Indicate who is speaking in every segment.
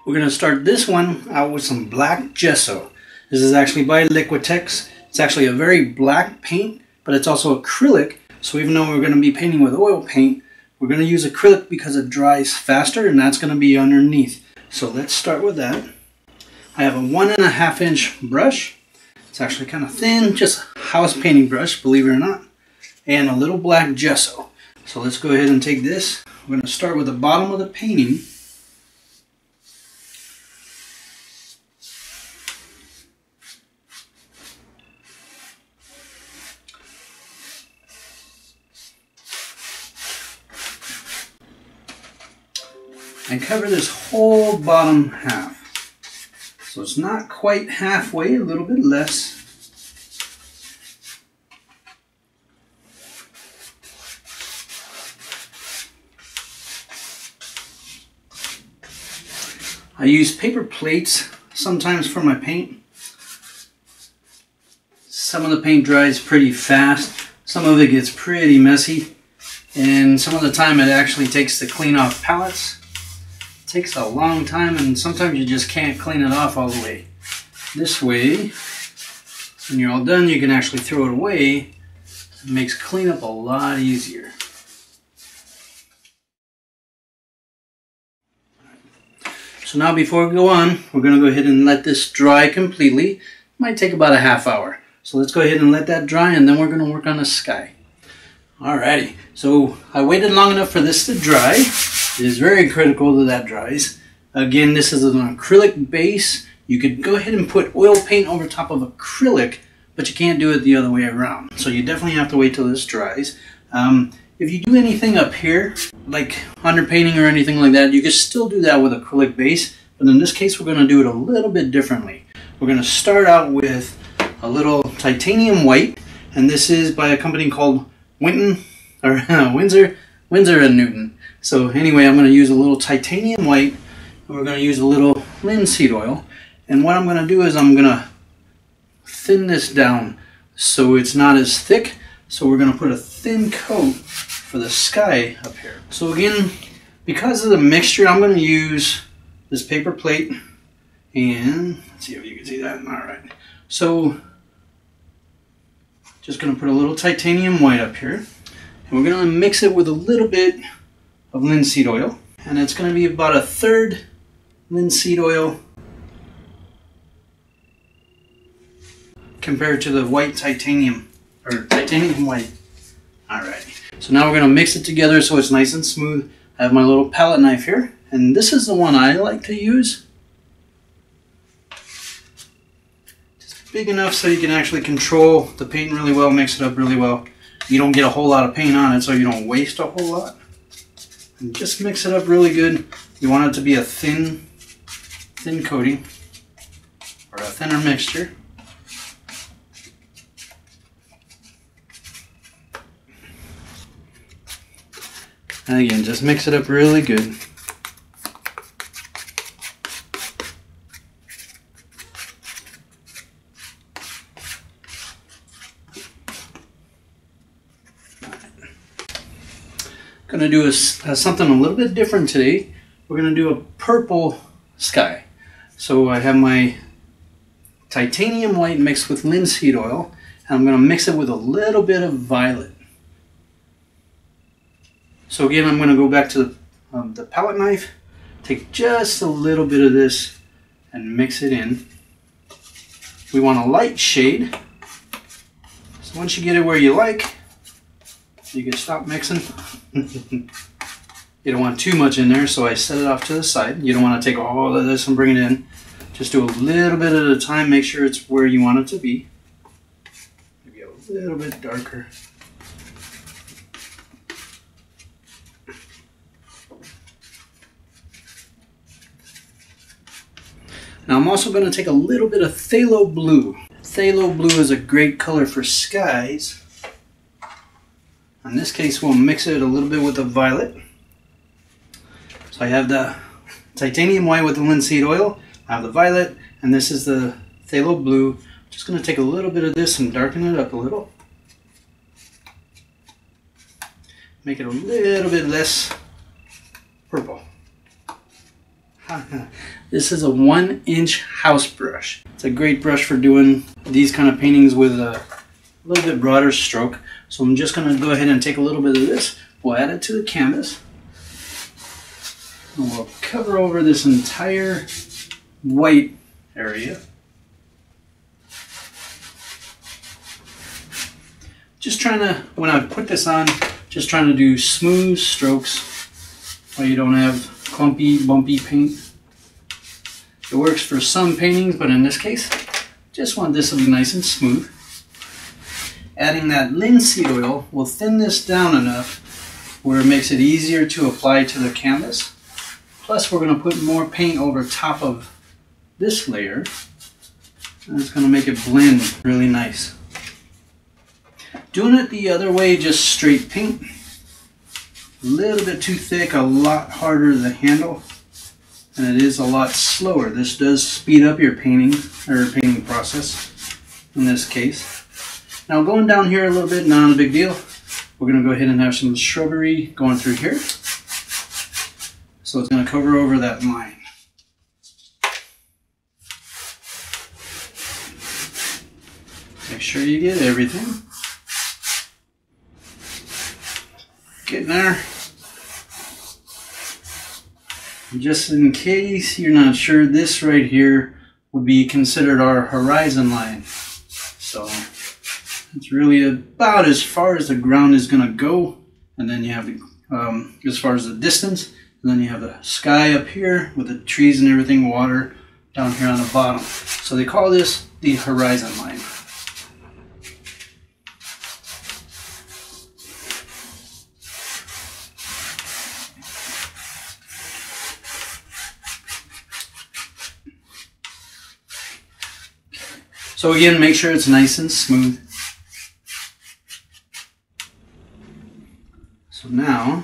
Speaker 1: We're going to start this one out with some black gesso. This is actually by Liquitex. It's actually a very black paint, but it's also acrylic. So even though we're going to be painting with oil paint, we're going to use acrylic because it dries faster, and that's going to be underneath. So let's start with that. I have a 1.5 inch brush. It's actually kind of thin, just a house painting brush, believe it or not. And a little black gesso. So let's go ahead and take this. We're going to start with the bottom of the painting. And cover this whole bottom half. So it's not quite halfway, a little bit less. I use paper plates sometimes for my paint. Some of the paint dries pretty fast. Some of it gets pretty messy. And some of the time it actually takes to clean off palettes. It takes a long time, and sometimes you just can't clean it off all the way. This way, when you're all done, you can actually throw it away. It makes cleanup a lot easier. So now before we go on, we're going to go ahead and let this dry completely. It might take about a half hour. So let's go ahead and let that dry, and then we're going to work on the sky. Alrighty, so I waited long enough for this to dry. It is very critical that that dries. Again, this is an acrylic base. You could go ahead and put oil paint over top of acrylic, but you can't do it the other way around. So you definitely have to wait till this dries. If you do anything up here, like underpainting or anything like that, you can still do that with acrylic base. But in this case, we're going to do it a little bit differently. We're going to start out with a little titanium white, and this is by a company called Winton, or Winsor & Newton. So anyway, I'm going to use a little titanium white, and we're going to use a little linseed oil. And what I'm going to do is I'm going to thin this down so it's not as thick. So we're going to put a thin coat for the sky up here. So again, because of the mixture, I'm going to use this paper plate. And let's see if you can see that. All right. So just going to put a little titanium white up here. And we're going to mix it with a little bit of linseed oil, and it's going to be about 1/3 linseed oil compared to the white titanium, or titanium white. Alright, so now we're going to mix it together so it's nice and smooth. I have my little palette knife here, and this is the one I like to use. Just big enough so you can actually control the paint really well, mix it up really well. You don't get a whole lot of paint on it, so you don't waste a whole lot. And just mix it up really good. You want it to be a thin coating, or a thinner mixture. And again, just mix it up really good. Going to do something a little bit different today. We're going to do a purple sky. So I have my titanium white mixed with linseed oil, and I'm going to mix it with a little bit of violet. So again, I'm going to go back to the palette knife, take just a little bit of this and mix it in. We want a light shade. So once you get it where you like, you can stop mixing. You don't want too much in there, so I set it off to the side. You don't want to take all of this and bring it in. Just do a little bit at a time. Make sure it's where you want it to be. Maybe a little bit darker. Now I'm also going to take a little bit of phthalo blue. Phthalo blue is a great color for skies. In this case, we'll mix it a little bit with the violet. So I have the titanium white with the linseed oil, I have the violet, and this is the phthalo blue. I'm just going to take a little bit of this and darken it up a little. Make it a little bit less purple. This is a 1-inch house brush. It's a great brush for doing these kind of paintings with a little bit broader stroke. So I'm just going to go ahead and take a little bit of this. We'll add it to the canvas. And we'll cover over this entire white area. Just trying to, when I put this on, just trying to do smooth strokes while you don't have clumpy, bumpy paint. It works for some paintings, but in this case, just want this to be nice and smooth. Adding that linseed oil will thin this down enough where it makes it easier to apply to the canvas. Plus, we're going to put more paint over top of this layer, and it's going to make it blend really nice. Doing it the other way, just straight paint. A little bit too thick, a lot harder to handle, and it is a lot slower. This does speed up your painting process in this case. Now going down here a little bit, not a big deal. We're going to go ahead and have some shrubbery going through here. So it's going to cover over that line. Make sure you get everything. Getting there. Just in case you're not sure, this right here would be considered our horizon line. So it's really about as far as the ground is going to go, and then you have the, as far as the distance, and then you have the sky up here with the trees and everything, water down here on the bottom. So they call this the horizon line. So again, make sure it's nice and smooth. So now,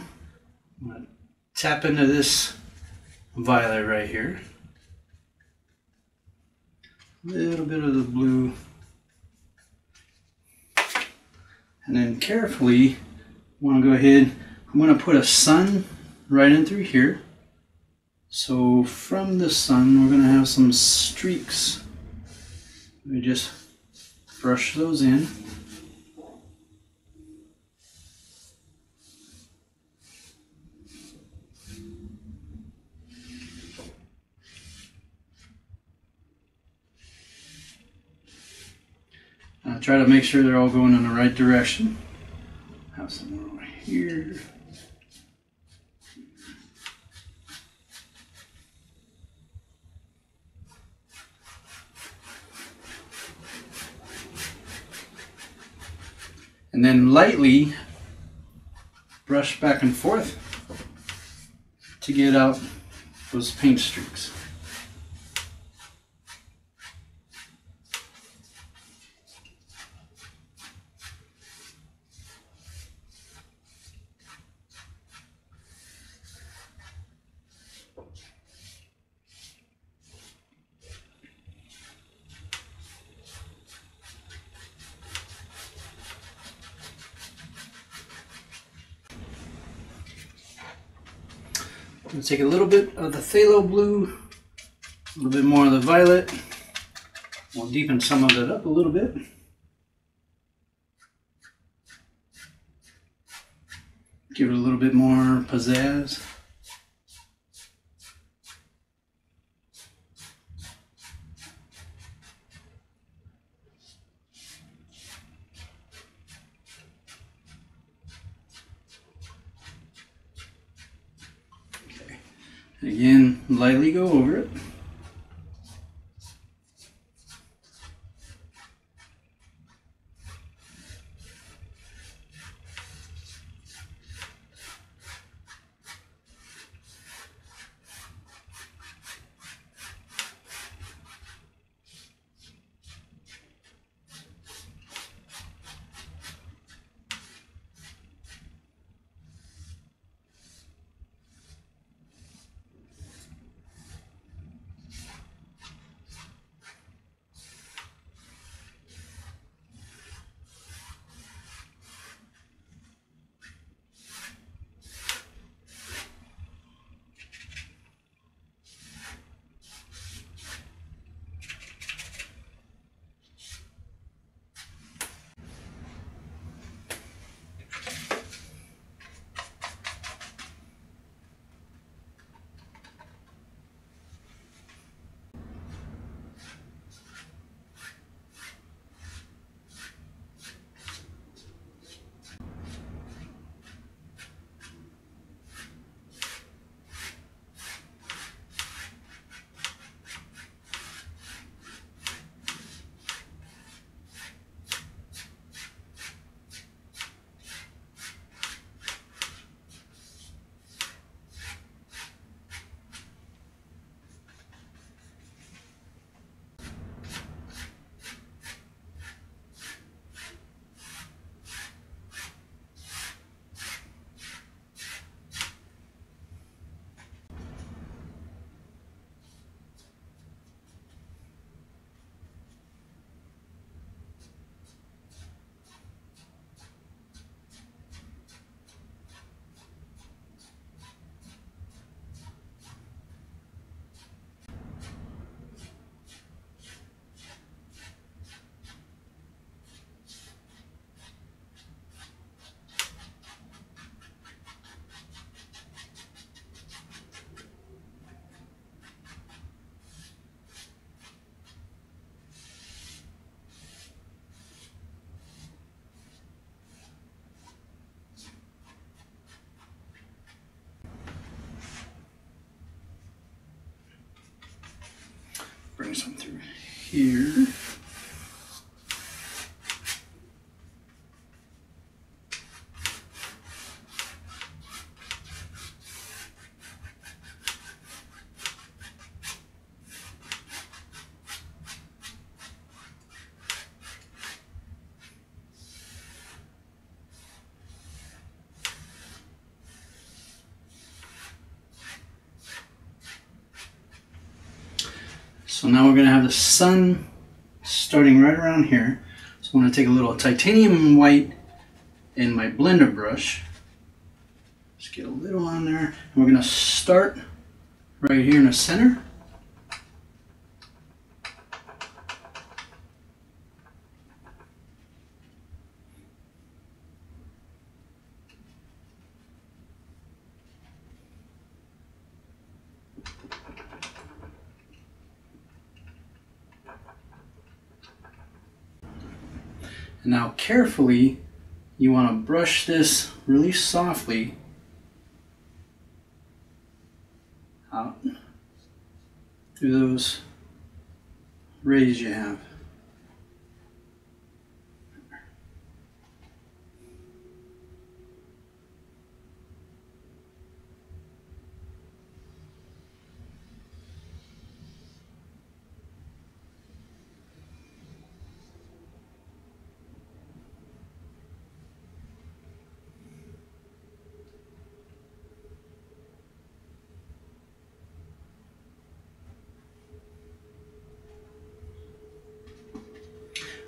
Speaker 1: I'm going to tap into this violet right here. A little bit of the blue. And then carefully, I want to go ahead, I'm going to put a sun right in through here. So from the sun, we're going to have some streaks. We just brush those in. Try to make sure they're all going in the right direction. Have some more over here. And then lightly brush back and forth to get out those paint streaks. I'm going to take a little bit of the phthalo blue, a little bit more of the violet. We'll deepen some of it up a little bit. Give it a little bit more pizzazz. Again, lightly go over it. here. So now we're going to have the sun starting right around here. So I'm going to take a little titanium white in my blender brush. Just get a little on there. And we're going to start right here in the center. And now carefully, you want to brush this really softly out through those rays you have.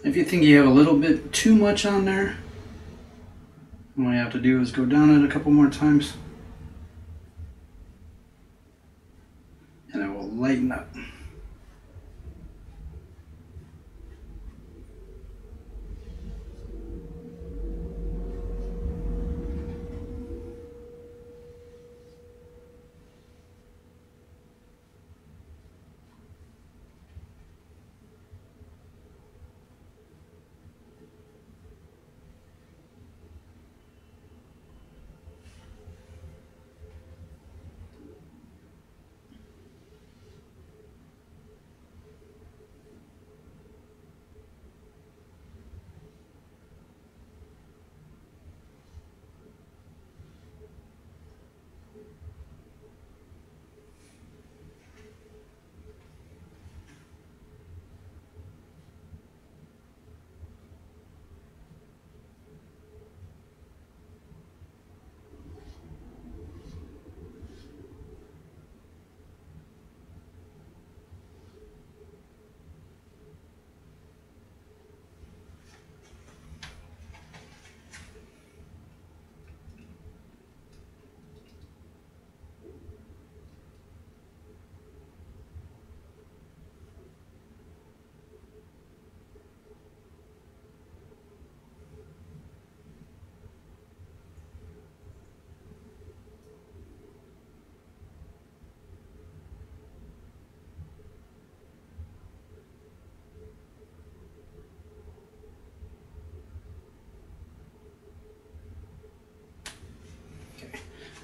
Speaker 1: If you think you have a little bit too much on there, all you have to do is go down it a couple more times and it will lighten up.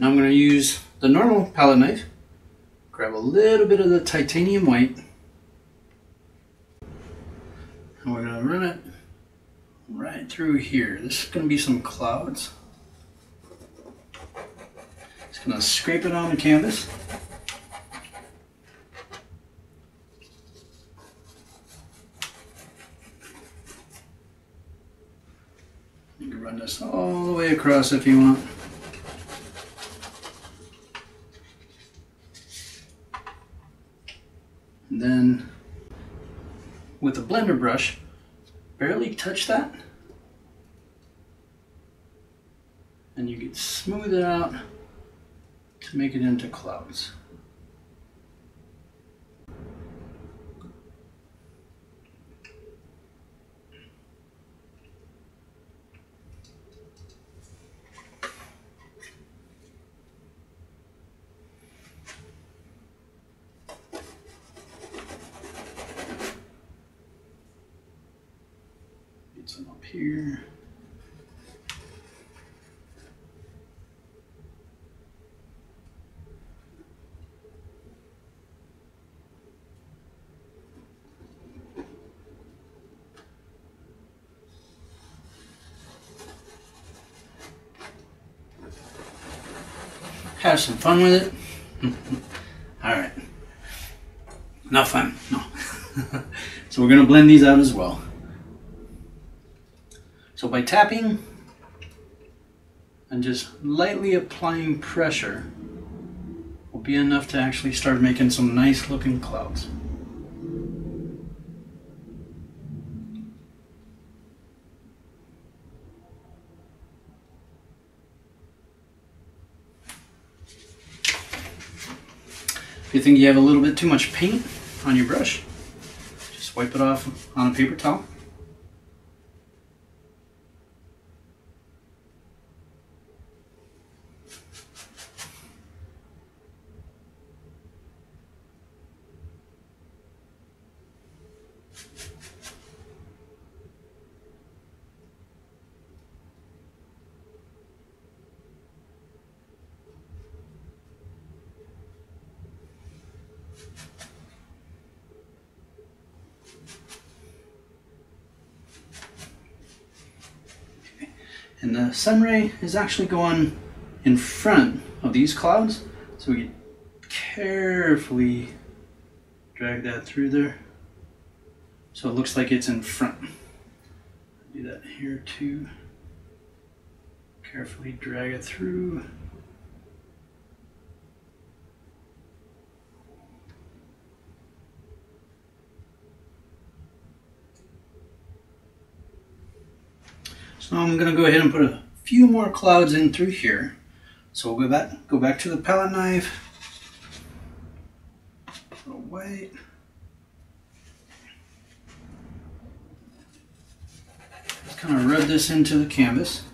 Speaker 1: Now I'm going to use the normal palette knife, grab a little bit of the titanium white, and we're going to run it right through here. This is going to be some clouds. Just going to scrape it on the canvas. You can run this all the way across if you want. And then with a blender brush, barely touch that, and you can smooth it out to make it into clouds. Get some up here. have some fun with it. All right. Not fun, no. So we're gonna blend these out as well. So by tapping and just lightly applying pressure will be enough to actually start making some nice looking clouds. If you think you have a little bit too much paint on your brush, just wipe it off on a paper towel. And the sun ray is actually going in front of these clouds, so we carefully drag that through there so it looks like it's in front. Do that here too. Carefully drag it through. So now I'm going to go ahead and put a few more clouds in through here. So we'll go back to the palette knife. A little white. Just kind of rub this into the canvas.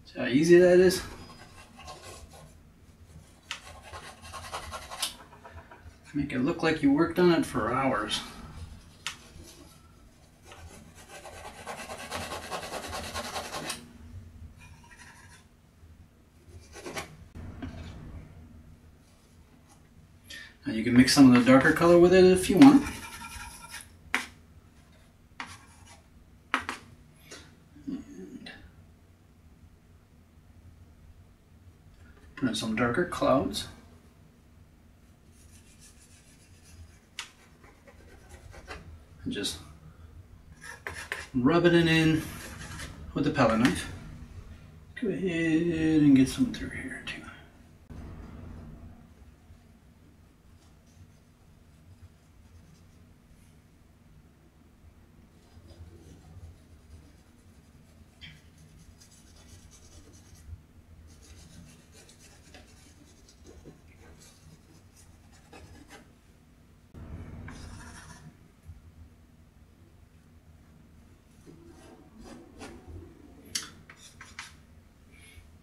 Speaker 1: See how easy that is? Make it look like you worked on it for hours. Now you can mix some of the darker color with it if you want. And put in some darker clouds. And just rub it in with the palette knife. Go ahead and get some through here too.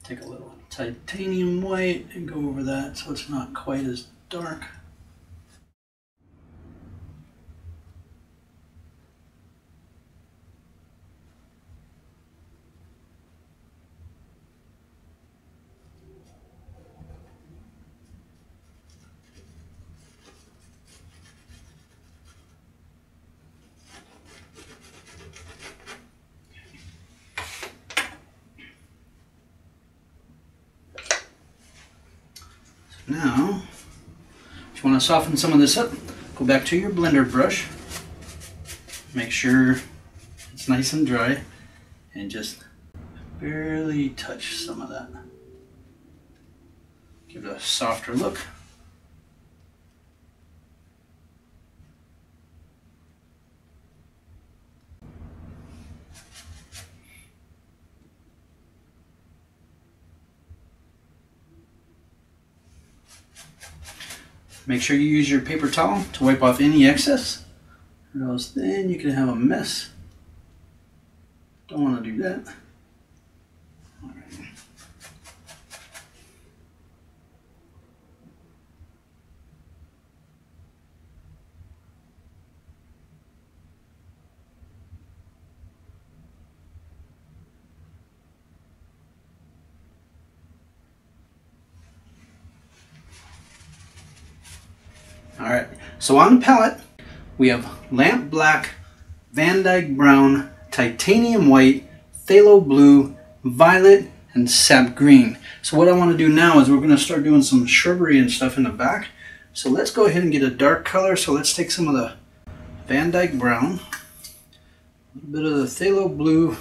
Speaker 1: Take a little titanium white and go over that so it's not quite as dark. Now, if you want to soften some of this up, go back to your blender brush, make sure it's nice and dry, and just barely touch some of that. Give it a softer look. Make sure you use your paper towel to wipe off any excess, or else then you can have a mess. Don't want to do that. All right. All right. So on the palette, we have lamp black, Van Dyke brown, titanium white, phthalo blue, violet, and sap green. So what I want to do now is we're going to start doing some shrubbery and stuff in the back. So let's go ahead and get a dark color. So let's take some of the Van Dyke brown, a little bit of the phthalo blue.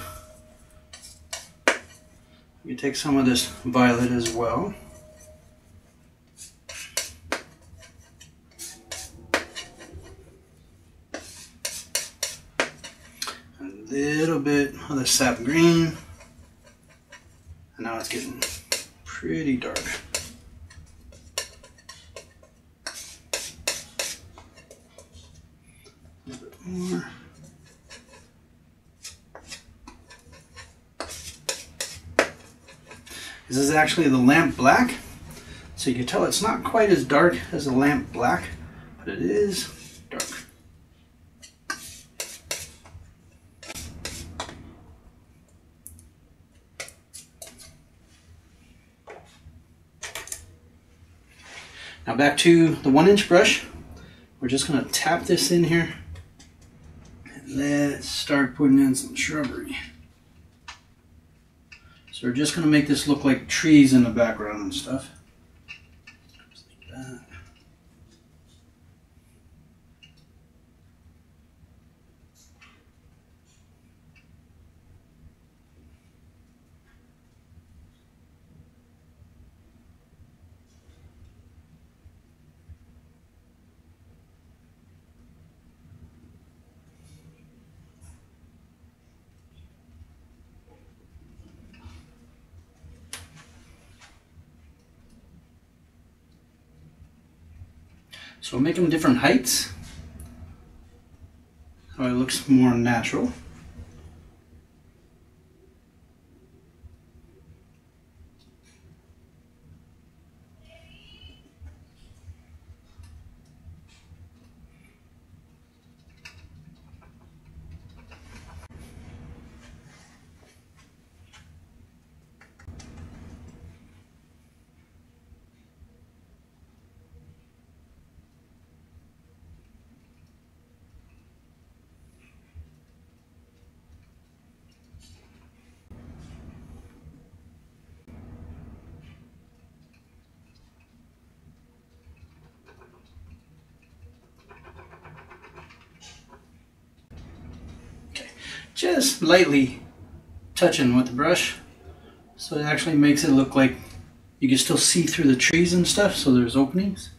Speaker 1: You take some of this violet as well. A little bit of the sap green. And now it's getting pretty dark. A little bit more. This is actually the lamp black, so you can tell it's not quite as dark as the lamp black, but it is dark. Now back to the 1-inch brush. We're just going to tap this in here, and let's start putting in some shrubbery. So we're just going to make this look like trees in the background and stuff. Just like that. So we'll make them different heights, so it looks more natural. Just lightly touching with the brush, so it actually makes it look like you can still see through the trees and stuff, so there's openings.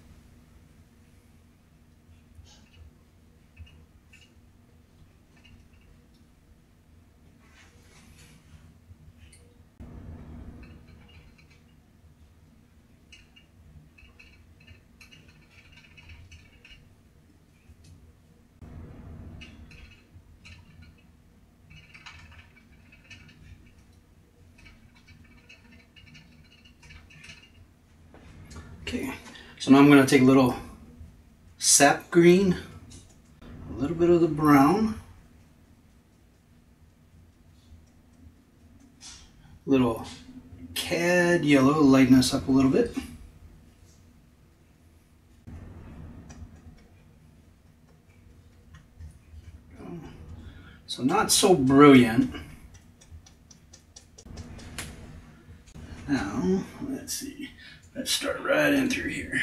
Speaker 1: Okay, so now I'm going to take a little sap green, a little bit of the brown, a little cad yellow, lighten us up a little bit. So not so brilliant. Now, let's see. Let's start right in through here.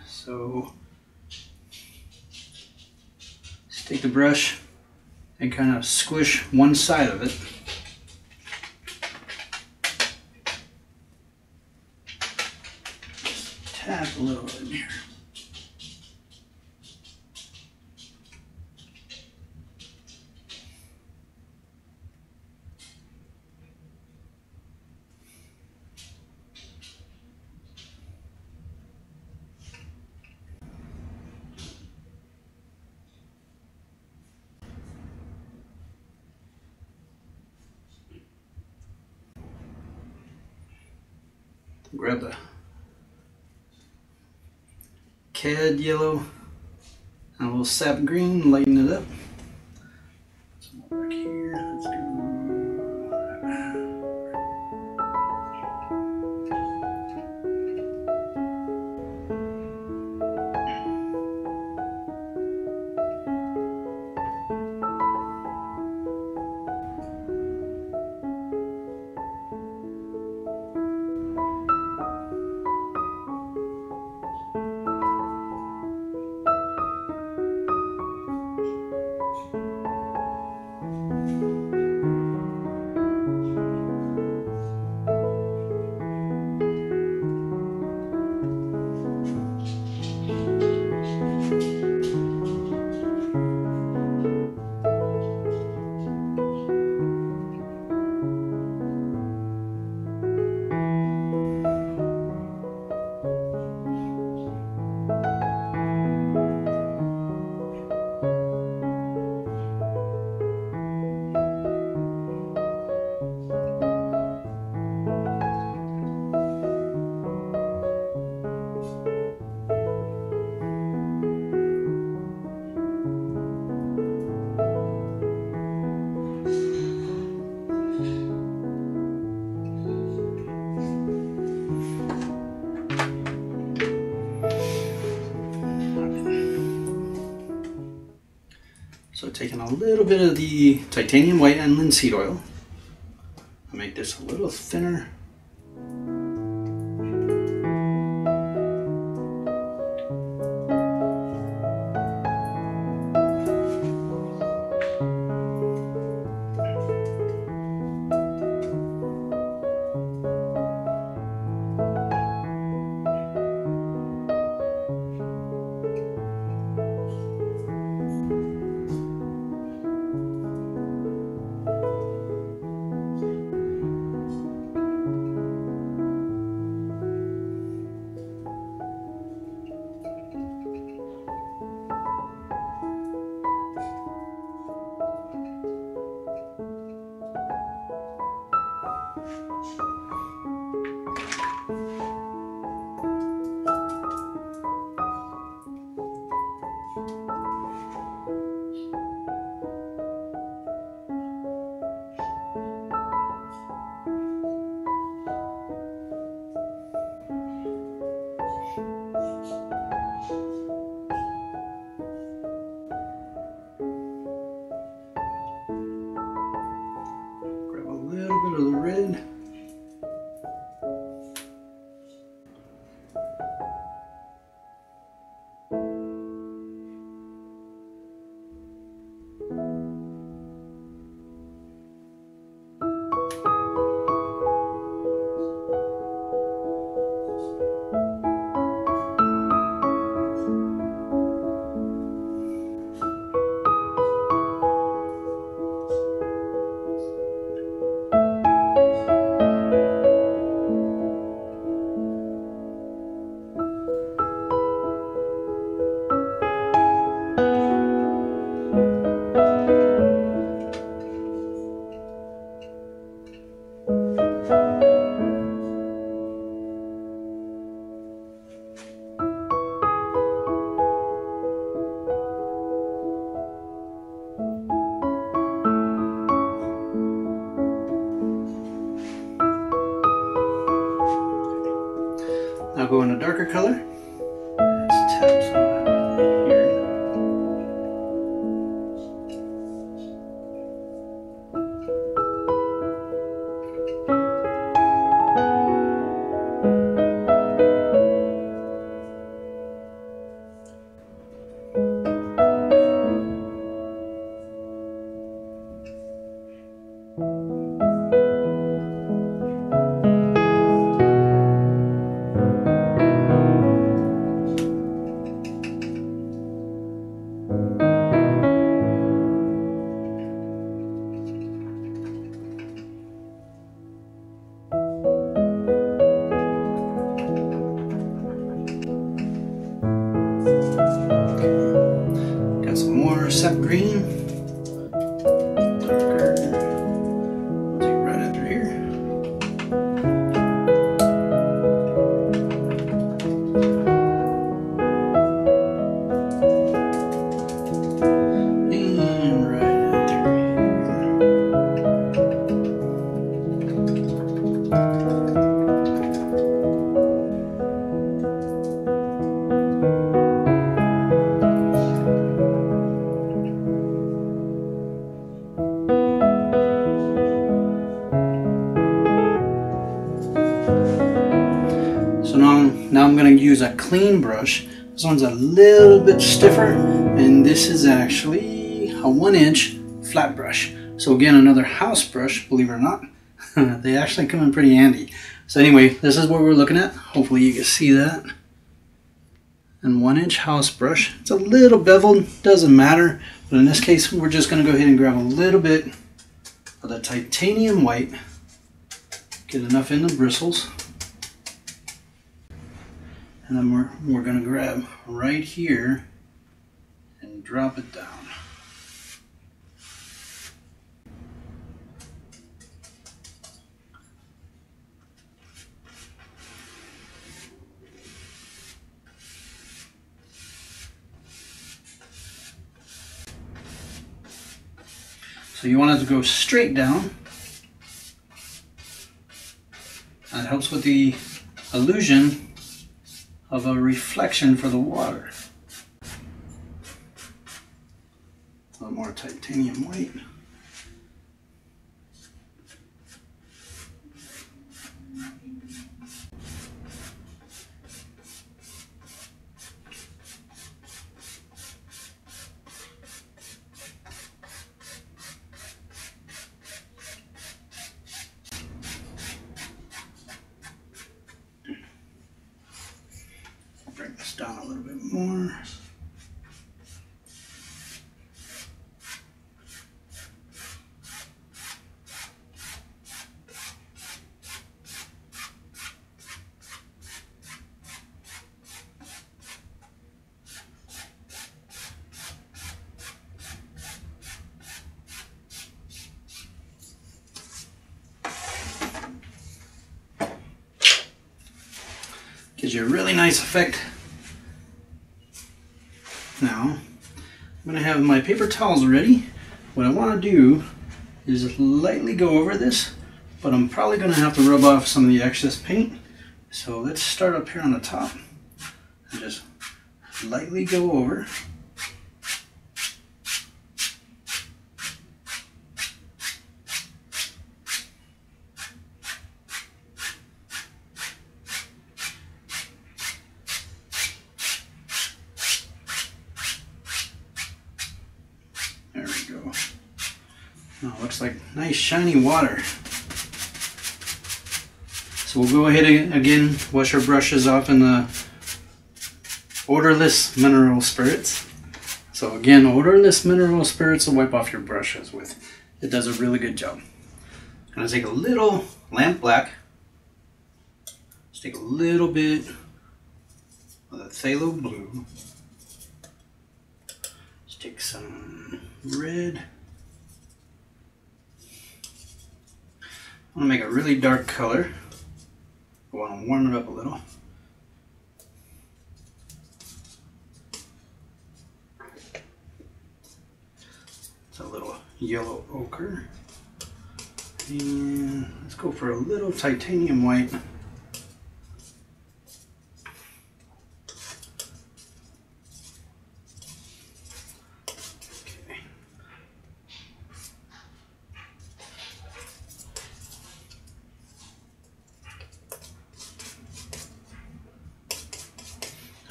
Speaker 1: So, just take the brush and kind of squish one side of it. Just tap a little in here. Grab the cad yellow and a little sap green, lighten it up. Some more back here. Let's do taking a little bit of the titanium white and linseed oil. I'll make this a little thinner. Of the red. Now go in a darker color. Let's tap some of that right here. Got some more sap green. Darker. Take right under here. And right through So now I'm going to use a clean brush. This one's a little bit stiffer, and this is actually a 1-inch flat brush. So again, another house brush, believe it or not. They actually come in pretty handy. So anyway, this is what we're looking at. Hopefully you can see that. And 1-inch house brush. It's a little beveled, doesn't matter. But in this case, we're just going to go ahead and grab a little bit of the titanium white. Get enough in the bristles. And then we're going to grab right here and drop it down. So you want it to go straight down. That helps with the illusion of a reflection for the water. A little more titanium white. Bring this down a little bit more. Gives you a really nice effect. Now, I'm going to have my paper towels ready. What I want to do is lightly go over this, but I'm probably going to have to rub off some of the excess paint. So let's start up here on the top and just lightly go over. There we go. Now it looks like nice shiny water. So we'll go ahead and again wash our brushes off in the odorless mineral spirits. So again, odorless mineral spirits to wipe off your brushes with. It does a really good job. I'm going to take a little lamp black. Let's take a little bit of the phthalo blue. Let's take some red. I want to make a really dark color. I want to warm it up a little. It's a little yellow ochre. And let's go for a little titanium white.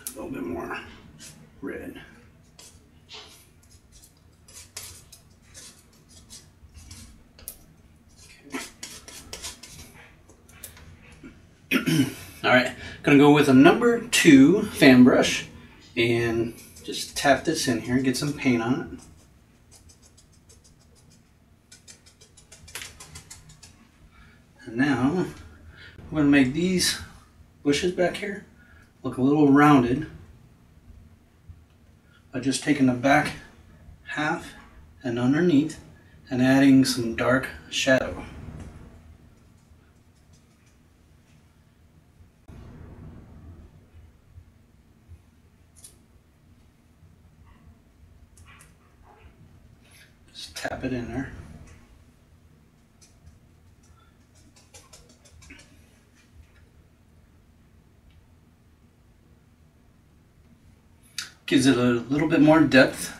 Speaker 1: A little bit more red. Okay. All right, gonna go with a number 2 fan brush and just tap this in here, get some paint on it. And now we're gonna make these bushes back here look a little rounded by just taking the back half and underneath and adding some dark shadow. Just tap it in there. Gives it a little bit more depth.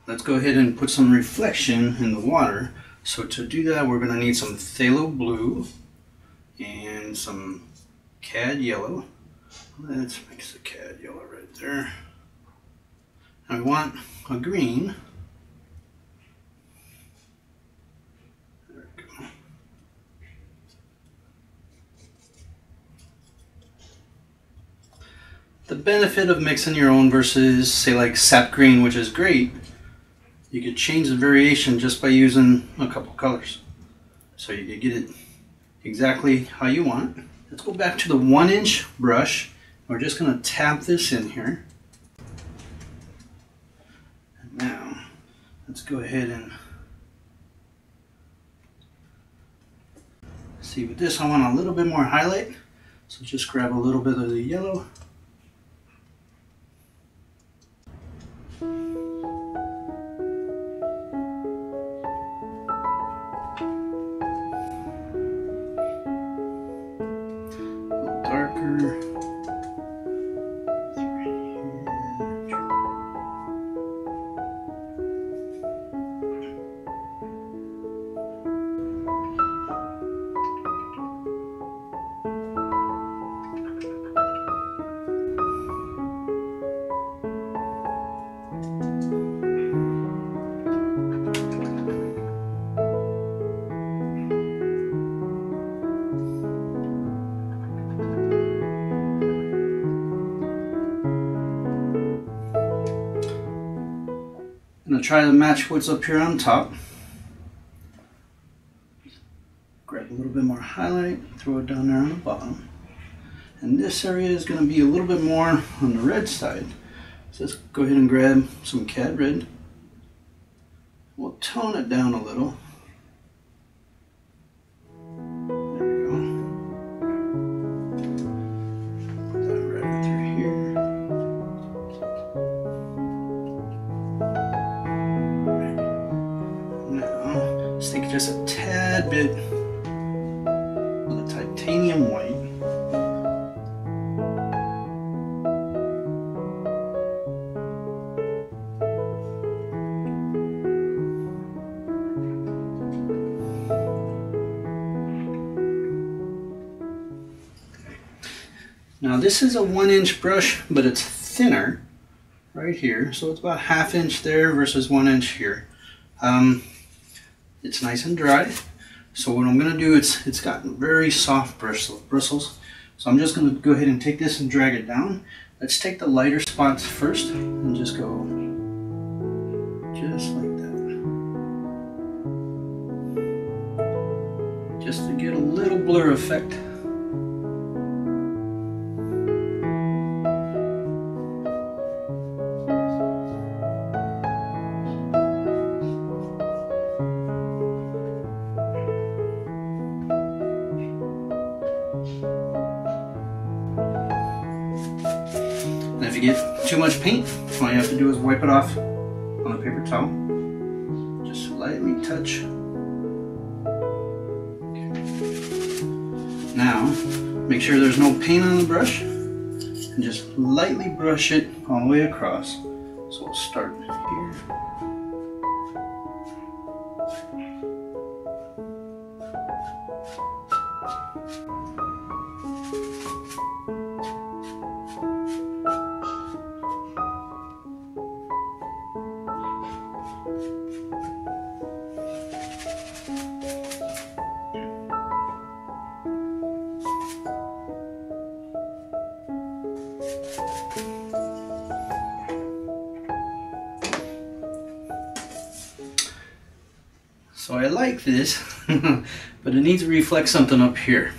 Speaker 1: let's go ahead and put some reflection in the water. So to do that, we're going to need some phthalo blue and some cad yellow. Let's mix the cad yellow right there. And we want a green. There we go. The benefit of mixing your own versus, say, like sap green, which is great, you could change the variation just by using a couple colors. So you can get it exactly how you want. Let's go back to the 1-inch brush. We're just going to tap this in here. And now, let's go ahead and see with this, I want a little bit more highlight. So just grab a little bit of the yellow. Darker. I'm going to try to match what's up here on top. Grab a little bit more highlight, throw it down there on the bottom. And this area is going to be a little bit more on the red side. So let's go ahead and grab some cad red. We'll tone it down a little. There we go. Put that right through here. Now, let's take just a tad bit of the titanium white. Now this is a 1-inch brush, but it's thinner right here. So it's about 1/2 inch there versus 1 inch here. It's nice and dry. So what I'm going to do, it's got very soft bristles. So I'm just going to go ahead and take this and drag it down. Let's take the lighter spots first and just go just like that. Just to get a little blur effect. And if you get too much paint, all you have to do is wipe it off on a paper towel. Just lightly touch. Okay. Now, make sure there's no paint on the brush and just lightly brush it all the way across. So we'll start here. So I like this, but it needs to reflect something up here.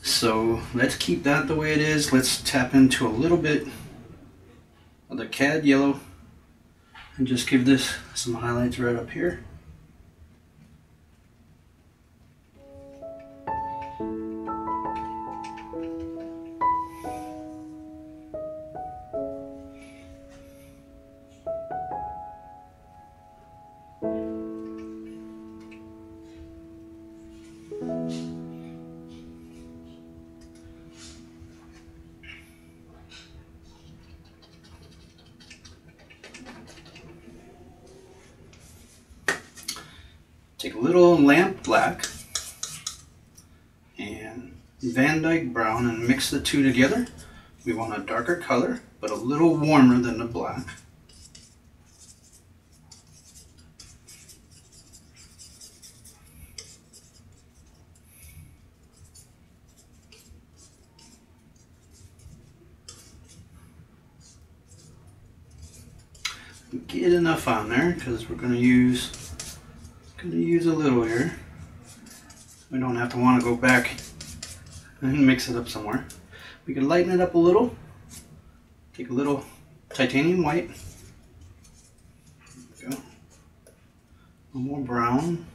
Speaker 1: So let's keep that the way it is. Let's tap into a little bit of the cad yellow and just give this some highlights right up here. little lamp black and Van Dyke brown and mix the two together. We want a darker color, but a little warmer than the black. Get enough on there because we're going to use a little here. We don't have to want to go back and mix it up somewhere. We can lighten it up a little. Take a little titanium white. There we go. A little more brown.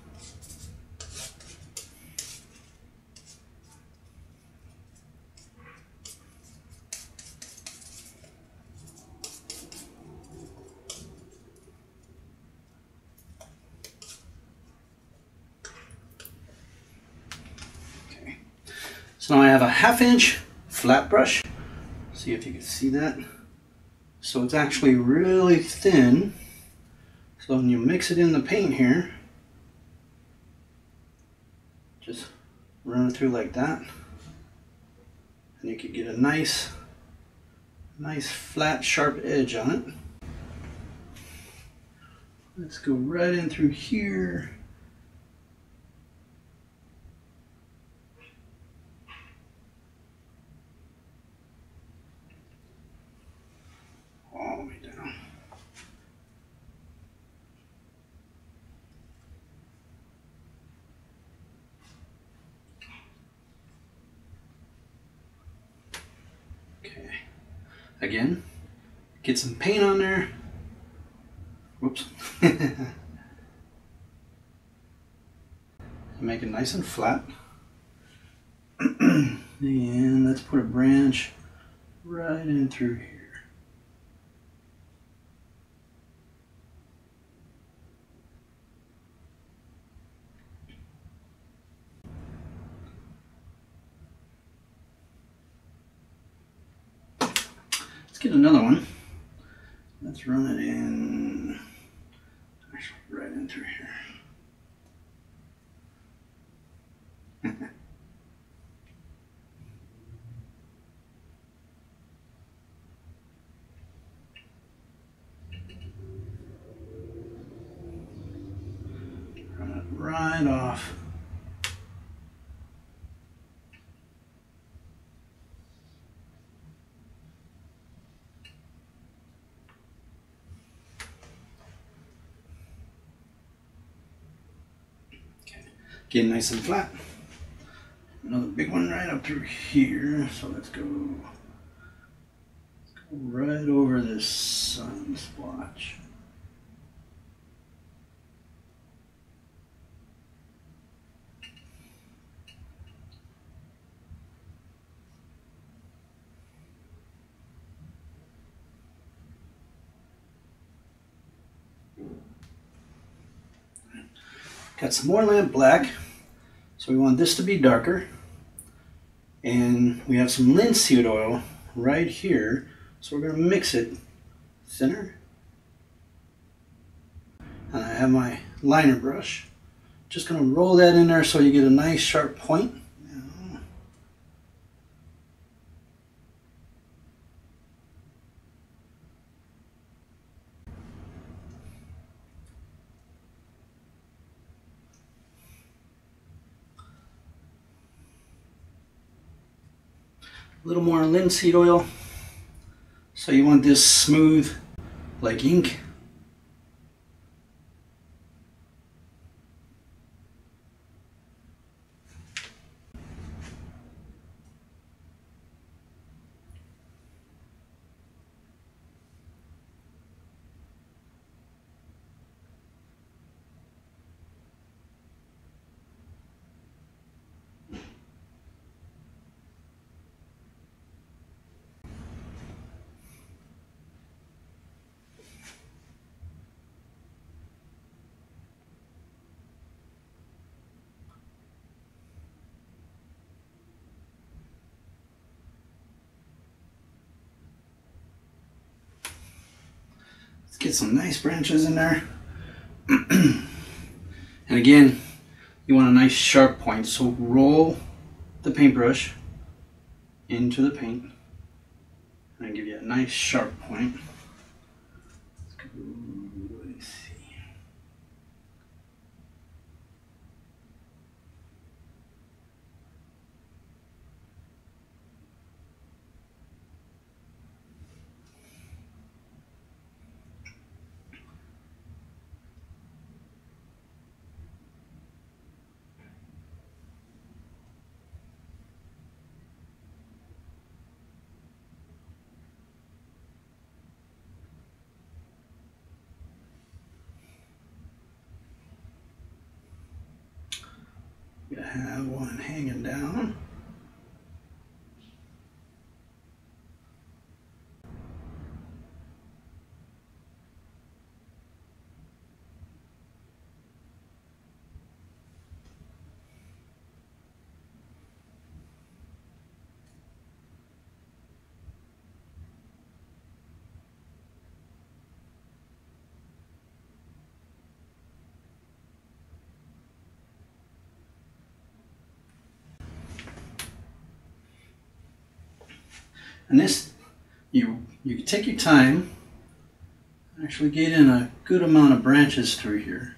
Speaker 1: So now I have a 1/2 inch flat brush. See if you can see that. So it's actually really thin. So when you mix it in the paint here, just run it through like that. And you can get a nice flat sharp edge on it. Let's go right in through here. All the way down. Okay. Again, get some paint on there. Whoops. Make it nice and flat. And let's put a branch right in through here. Let's get another one. Let's run it in, actually right in through here. Run it right off. Get nice and flat. Another big one right up through here. So let's go right over this sun splotch. Got some more lamp black, so we want this to be darker, and we have some linseed oil right here, so we're going to mix it thinner. And I have my liner brush, just going to roll that in there so you get a nice sharp point. A little more linseed oil, so you want this smooth like ink. Get some nice branches in there. And again, you want a nice sharp point. So roll the paintbrush into the paint and I give you a nice sharp point. Let's see. You have one hanging down. And this, you can take your time, actually get in a good amount of branches through here.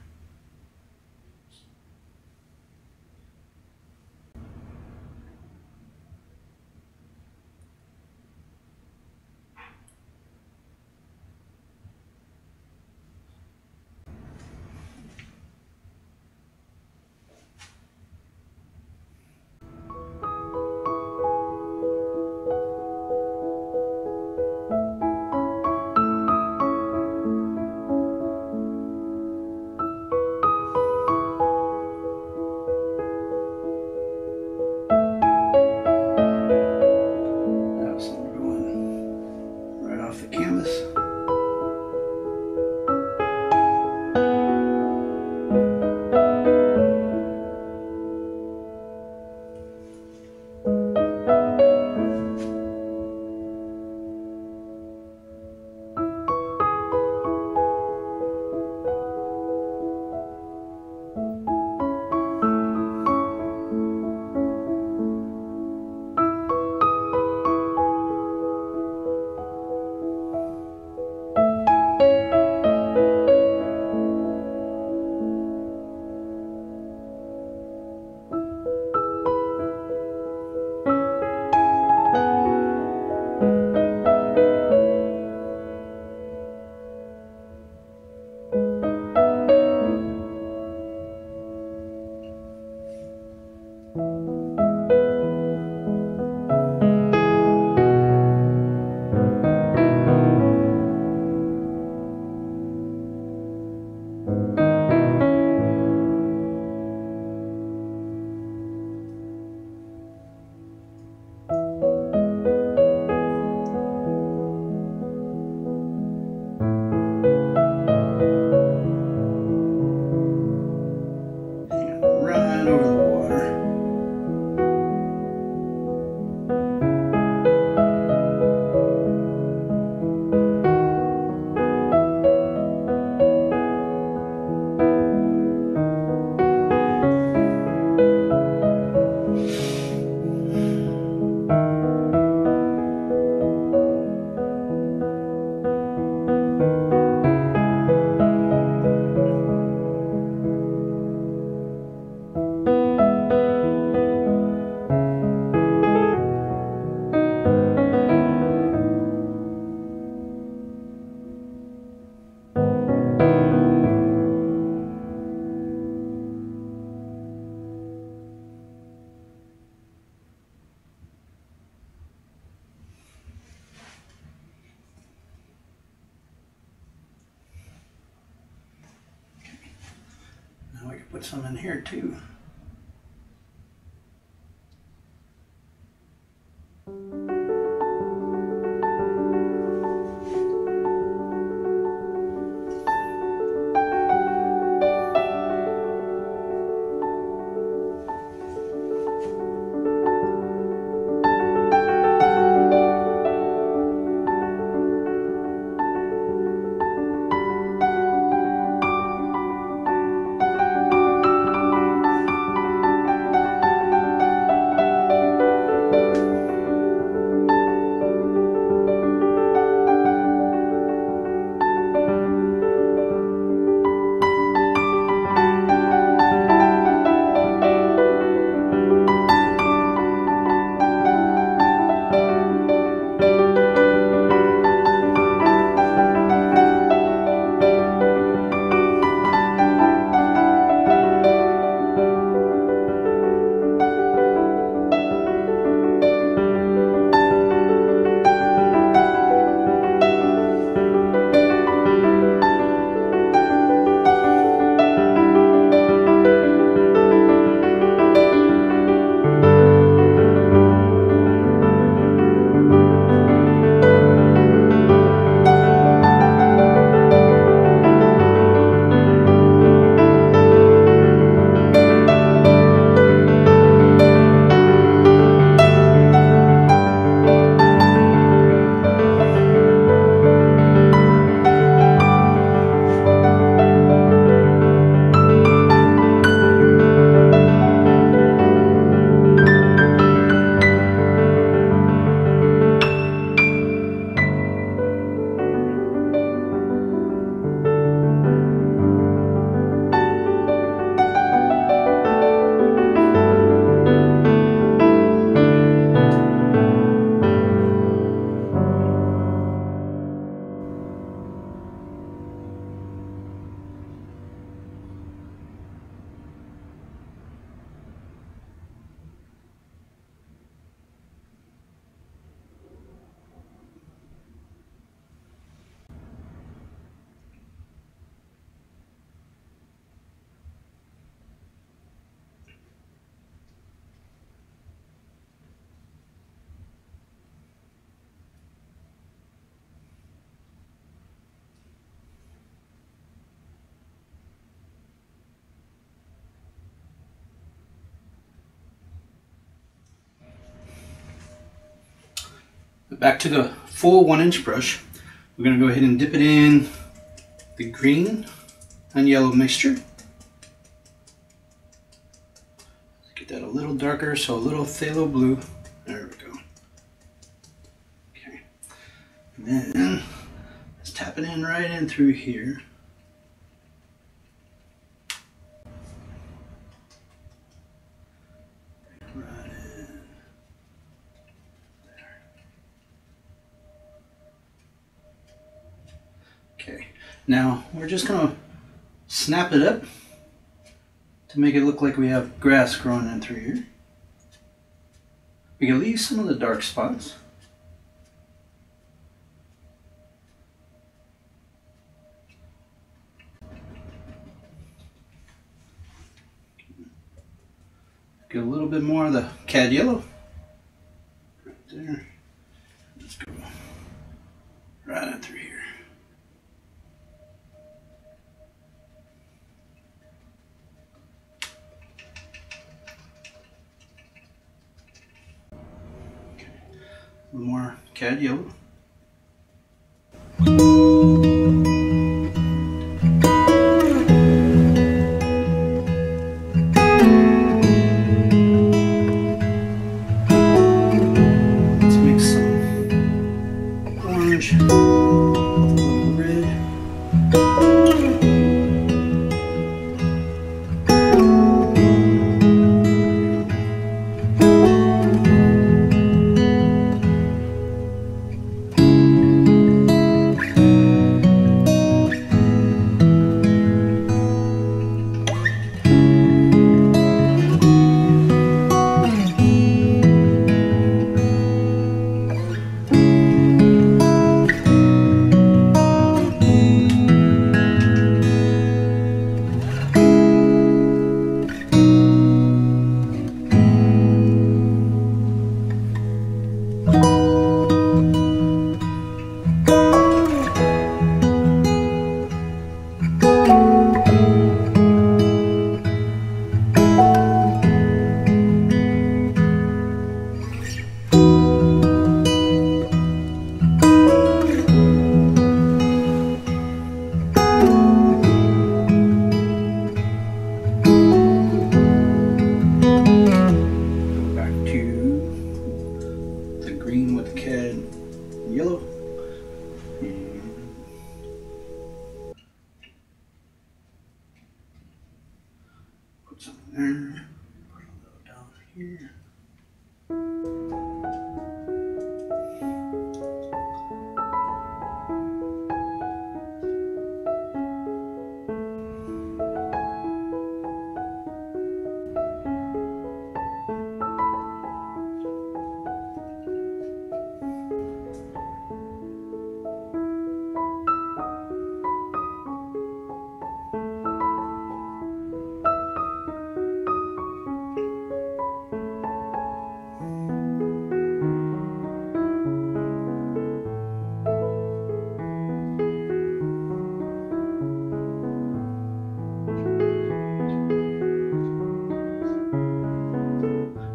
Speaker 1: Have some going right off the canvas. Right over the water. Now we can put some in here too. Back to the full 1-inch brush. We're going to go ahead and dip it in the green and yellow mixture. Get that a little darker, so a little phthalo blue. There we go. Okay. And then let's tap it in right in through here. Right in. There. Okay. Now we're just going to snap it up to make it look like we have grass growing in through here. We can leave some of the dark spots. Get a little bit more of the cad yellow. Right there. Let's go right in through here. A little more cad yellow. Let's mix some orange, a little red. Green with the cad yellow, and put some there, put a little down here.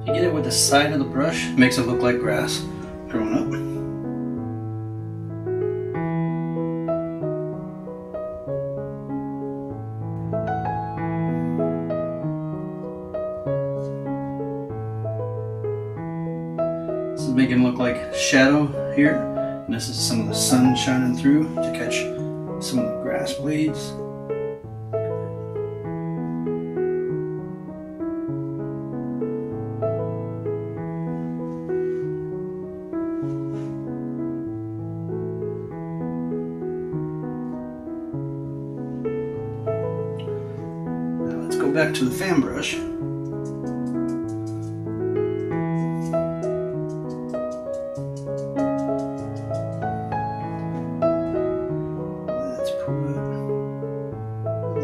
Speaker 1: You get it with the side of the brush, it makes it look like grass growing up. This is making it look like shadow here, and this is some of the sun shining through to catch some of the grass blades. Go back to the fan brush. Let's put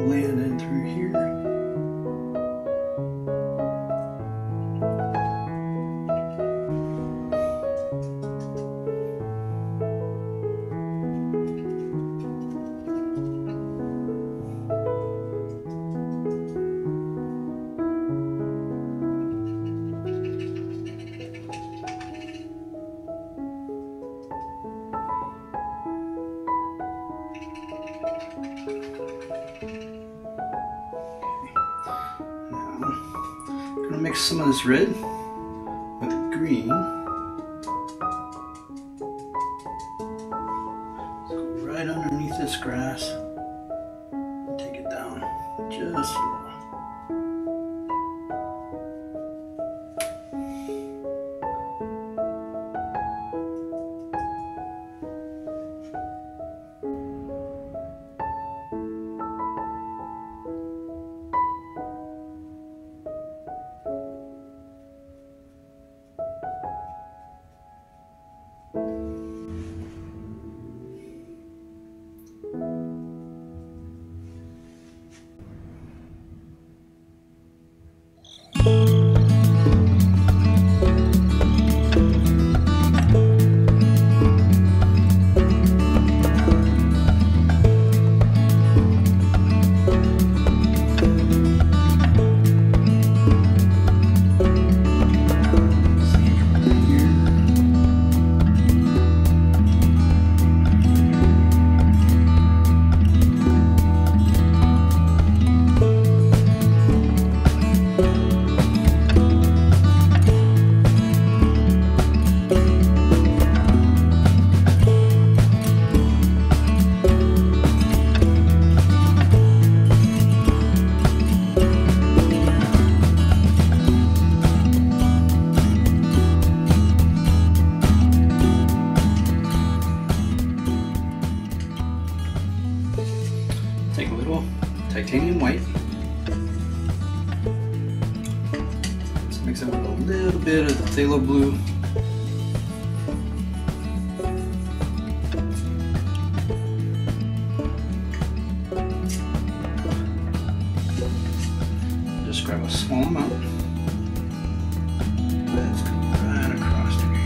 Speaker 1: land in through here. gonna mix some of this red with green. Let's go right underneath this grass and take it down just low. Take a little titanium white. Let's mix it with a little bit of the phthalo blue. Just grab a small amount. Let's go right across here.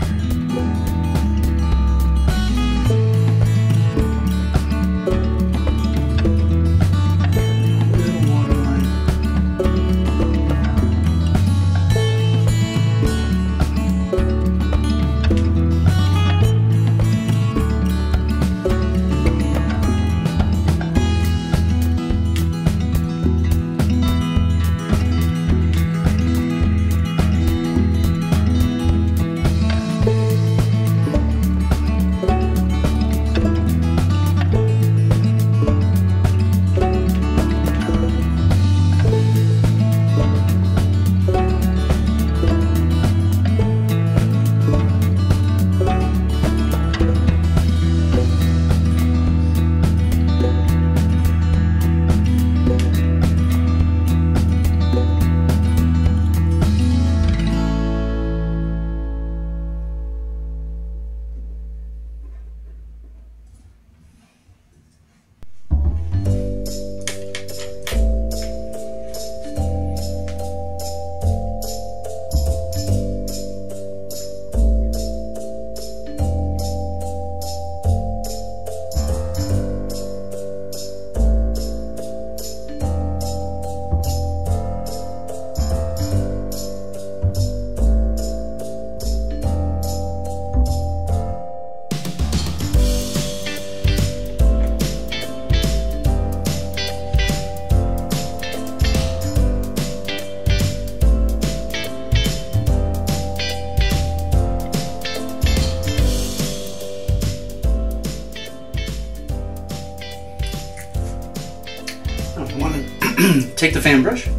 Speaker 1: Take the fan brush,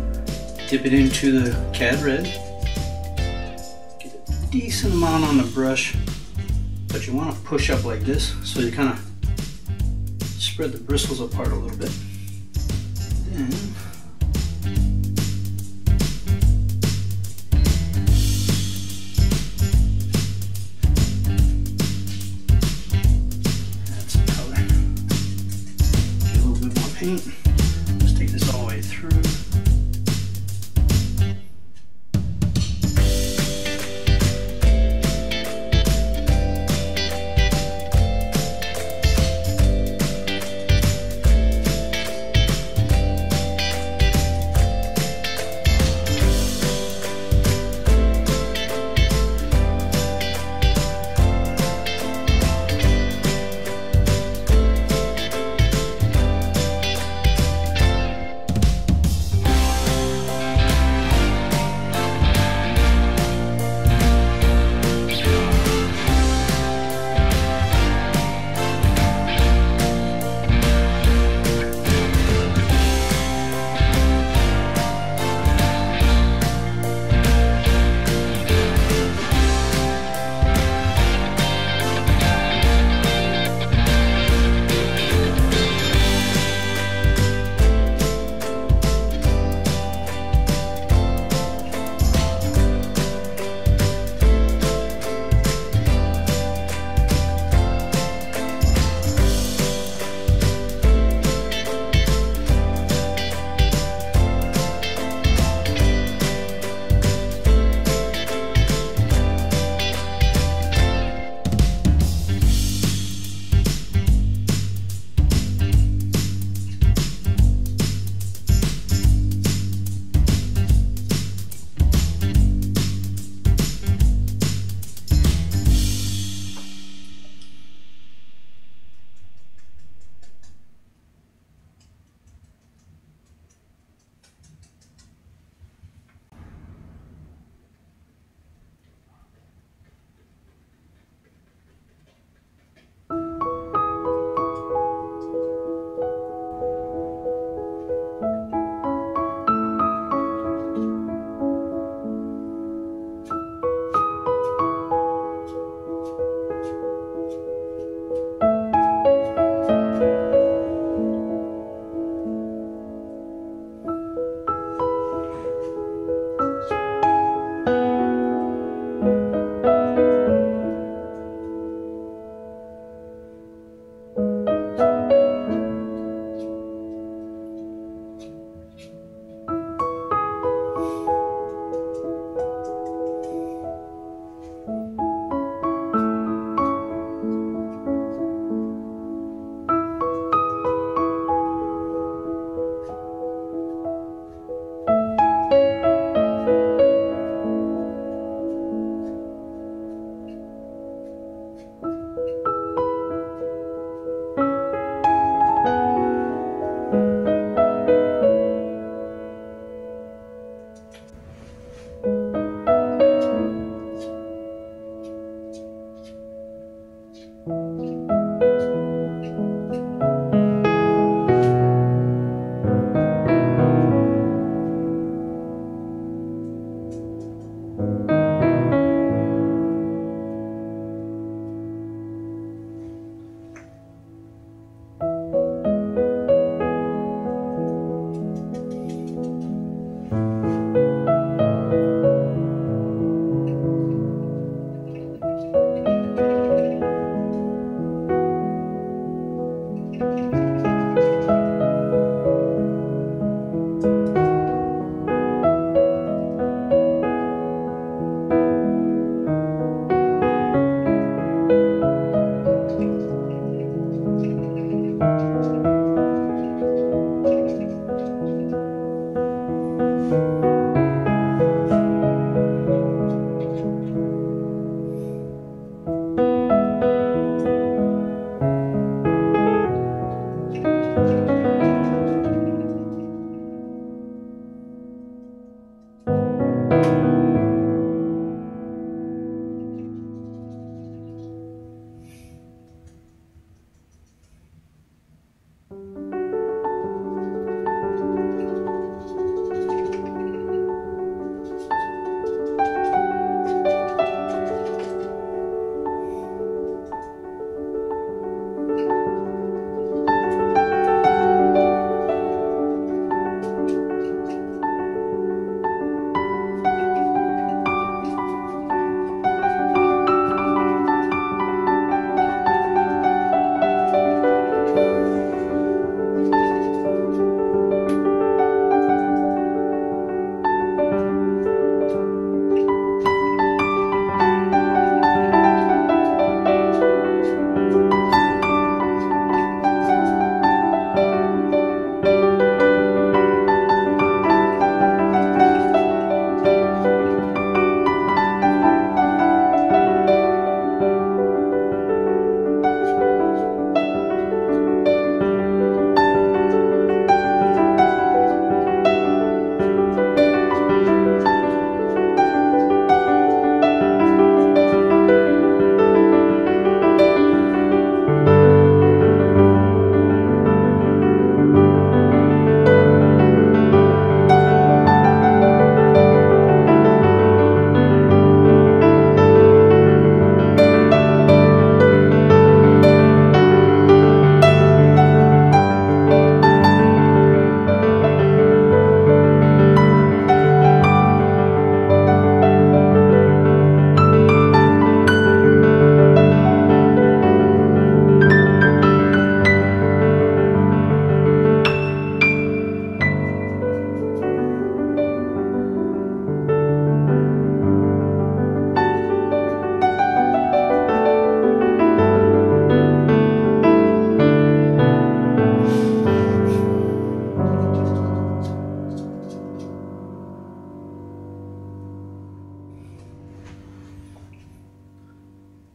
Speaker 1: dip it into the cad red, get a decent amount on the brush, but you want to push up like this so you kind of spread the bristles apart a little bit. Then add some color, get a little bit more paint. Just take this all the way through.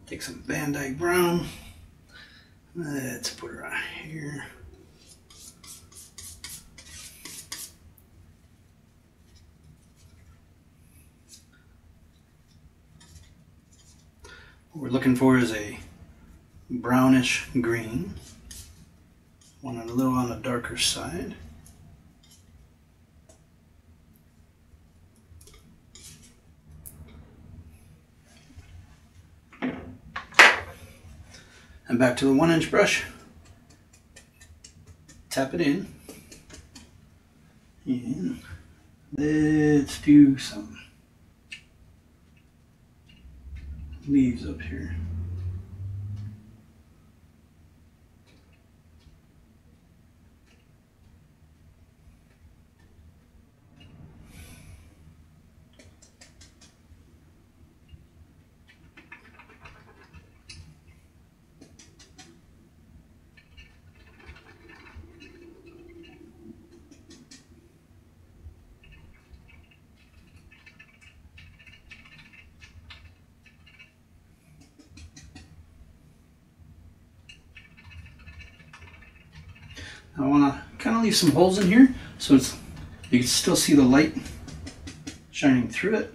Speaker 1: Take some Van Dyke Brown. Let's put her right here. What we're looking for is a brownish green. One a little on the darker side. And back to the 1-inch brush. Tap it in. And let's do some leaves up here. I want to kind of leave some holes in here so you can still see the light shining through it.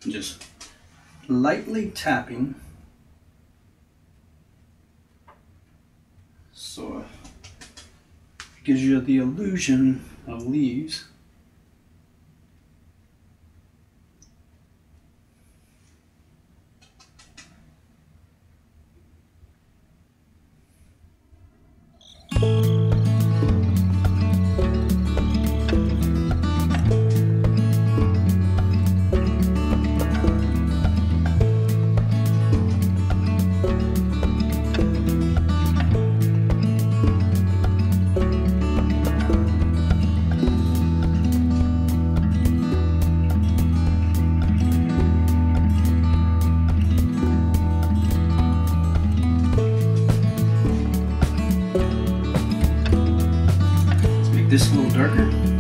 Speaker 1: Just lightly tapping so it gives you the illusion of leaves. This a little darker.